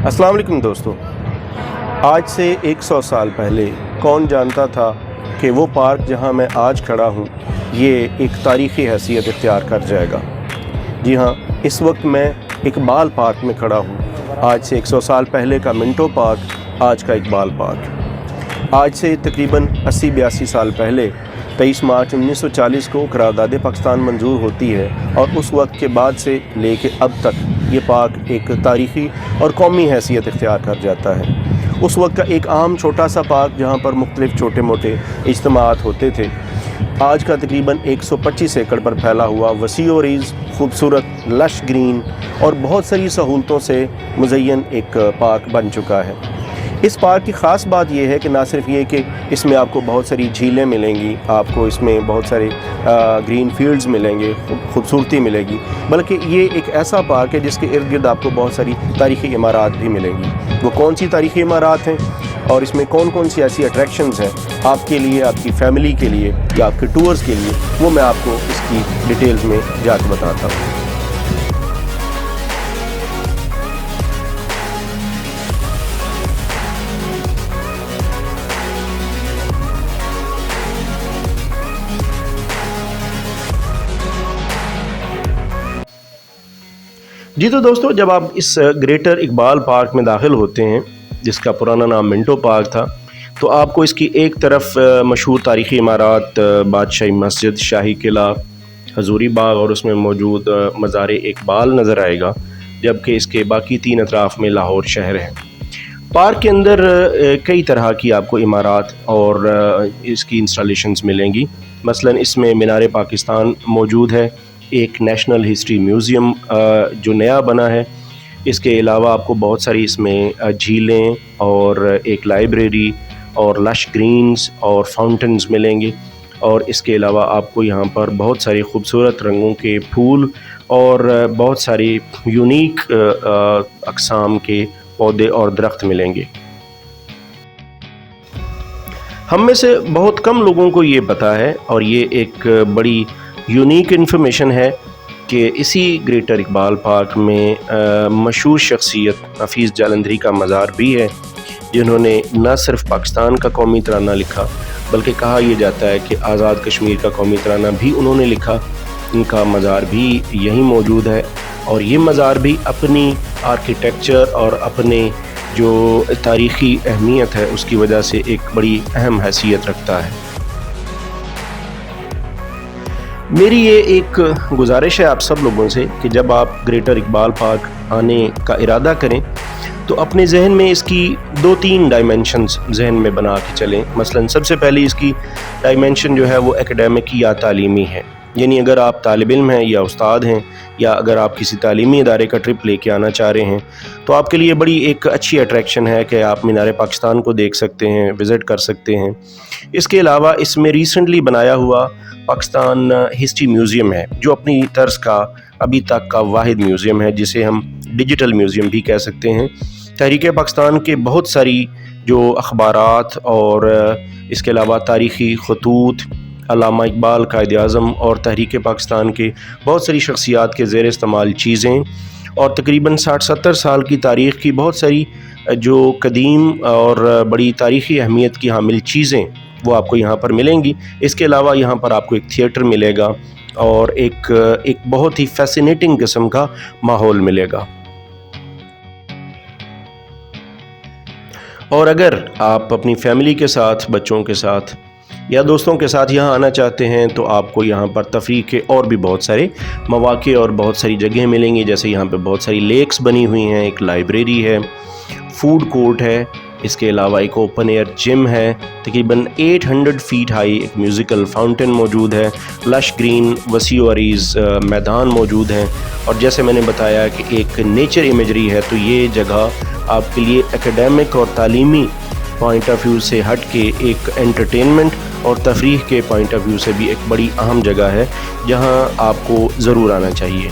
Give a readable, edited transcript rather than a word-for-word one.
अस्सलाम वालेकुम दोस्तों, आज से 100 साल पहले कौन जानता था कि वो पार्क जहां मैं आज खड़ा हूं ये एक तारीख़ी हैसियत इख्तियार कर जाएगा। जी हाँ, इस वक्त मैं इकबाल पार्क में खड़ा हूं। आज से 100 साल पहले का मिंटो पार्क, आज का इकबाल पार्क। आज से तकरीबन 80-82 साल पहले 23 मार्च 1940 को करारदाद पाकिस्तान मंजूर होती है और उस वक्त के बाद से लेके अब तक ये पार्क एक तारीख़ी और कौमी हैसियत इख्तियार कर जाता है। उस वक्त का एक आम छोटा सा पार्क जहाँ पर मुख्तलिफ़ छोटे मोटे इज्तिमाआत होते थे, आज का तकरीबन 125 एकड़ पर फैला हुआ वसी और ईज़ खूबसूरत लश ग्रीन और बहुत सारी सहूलतों से मुज़य्यन एक पार्क बन चुका है। इस पार्क की ख़ास बात यह है कि ना सिर्फ ये कि इसमें आपको बहुत सारी झीलें मिलेंगी, आपको इसमें बहुत सारे ग्रीन फील्ड्स मिलेंगे, खूबसूरती मिलेगी, बल्कि ये एक ऐसा पार्क है जिसके इर्द गिर्द आपको बहुत सारी तारीख़ी इमारत भी मिलेंगी। वो कौन सी तारीख़ी इमारत हैं और इसमें कौन कौन सी ऐसी अट्रैक्शंस हैं आपके लिए, आपकी फ़ैमिली के लिए या आपके टूर्स के लिए, वो मैं आपको इसकी डिटेल्स में जाकर बताता हूँ। जी तो दोस्तों, जब आप इस ग्रेटर इकबाल पार्क में दाखिल होते हैं, जिसका पुराना नाम मिंटो पार्क था, तो आपको इसकी एक तरफ मशहूर तारीख़ी इमारत बादशाही मस्जिद, शाही किला, हजूरी बाग और उसमें मौजूद मज़ार इकबाल नज़र आएगा, जबकि इसके बाकी 3 अतराफ़ में लाहौर शहर है। पार्क के अंदर कई तरह की आपको इमारत और इसकी इंस्टॉलेशंस मिलेंगी। मसलन इसमें मीनार पाकिस्तान मौजूद है, एक नेशनल हिस्ट्री म्यूज़ियम जो नया बना है। इसके अलावा आपको बहुत सारी इसमें झीलें और एक लाइब्रेरी और लश ग्रीन्स और फाउंटेन्स मिलेंगे, और इसके अलावा आपको यहाँ पर बहुत सारे खूबसूरत रंगों के फूल और बहुत सारे यूनिक अक़साम के पौधे और दरख्त मिलेंगे। हम में से बहुत कम लोगों को ये पता है, और ये एक बड़ी यूनिक इन्फॉर्मेशन है कि इसी ग्रेटर इकबाल पार्क में मशहूर शख्सियत हफीज़ जालंधरी का मज़ार भी है, जिन्होंने न सिर्फ पाकिस्तान का कौमी तराना लिखा, बल्कि कहा यह जाता है कि आज़ाद कश्मीर का कौमी तराना भी उन्होंने लिखा। इनका मज़ार भी यहीं मौजूद है, और ये मज़ार भी अपनी आर्किटेक्चर और अपने जो तारीख़ी अहमियत है उसकी वजह से एक बड़ी अहम हैसियत रखता है। मेरी ये एक गुजारिश है आप सब लोगों से कि जब आप ग्रेटर इकबाल पार्क आने का इरादा करें तो अपने जहन में इसकी 2-3 डायमेंशंस जहन में बना के चलें। मसलन सबसे पहले इसकी डायमेंशन जो है वो एकेडमिक या तालीमी है, यानी अगर आप तालिब इल्म हैं या उस्ताद हैं, या अगर आप किसी तालीमी इदारे का ट्रिप लेके आना चाह रहे हैं, तो आपके लिए बड़ी एक अच्छी अट्रैक्शन है कि आप मीनार पाकिस्तान को देख सकते हैं, विज़िट कर सकते हैं। इसके अलावा इसमें रिसेंटली बनाया हुआ पाकिस्तान हिस्ट्री म्यूज़ियम है, जो अपनी तर्ज का अभी तक का वाहिद म्यूज़ियम है, जिसे हम डिजिटल म्यूज़ियम भी कह सकते हैं। तहरीक पाकिस्तान के बहुत सारी जो अखबारात और इसके अलावा तारीख़ी खतूत, अल्लामा इकबाल कायद आज़म और तहरीक पाकिस्तान के बहुत सारी शख्सियात के ज़ेर इस्तेमाल चीज़ें और तकरीबन 60-70 साल की तारीख़ की बहुत सारी जो कदीम और बड़ी तारीख़ी अहमियत की हामिल चीज़ें वो आपको यहाँ पर मिलेंगी। इसके अलावा यहाँ पर आपको एक थिएटर मिलेगा और एक बहुत ही फैसिनेटिंग किस्म का माहौल मिलेगा। और अगर आप अपनी फैमिली के साथ, बच्चों के साथ या दोस्तों के साथ यहाँ आना चाहते हैं तो आपको यहाँ पर तफरीह के और भी बहुत सारे मौक़े और बहुत सारी जगह मिलेंगी। जैसे यहाँ पे बहुत सारी लेक्स बनी हुई हैं, एक लाइब्रेरी है, फूड कोर्ट है, इसके अलावा एक ओपन एयर जिम है, तकरीबन 800 फीट हाई एक म्यूज़िकल फाउंटेन मौजूद है, लश ग्रीन वसी और ईज़ मैदान मौजूद हैं, और जैसे मैंने बताया कि एक नेचर इमेजरी है। तो ये जगह आपके लिए एकेडमिक और तालीमी पॉइंट ऑफ व्यू से हट के एक एंटरटेनमेंट और तफरीह के पॉइंट ऑफ व्यू से भी एक बड़ी अहम जगह है, जहां आपको ज़रूर आना चाहिए।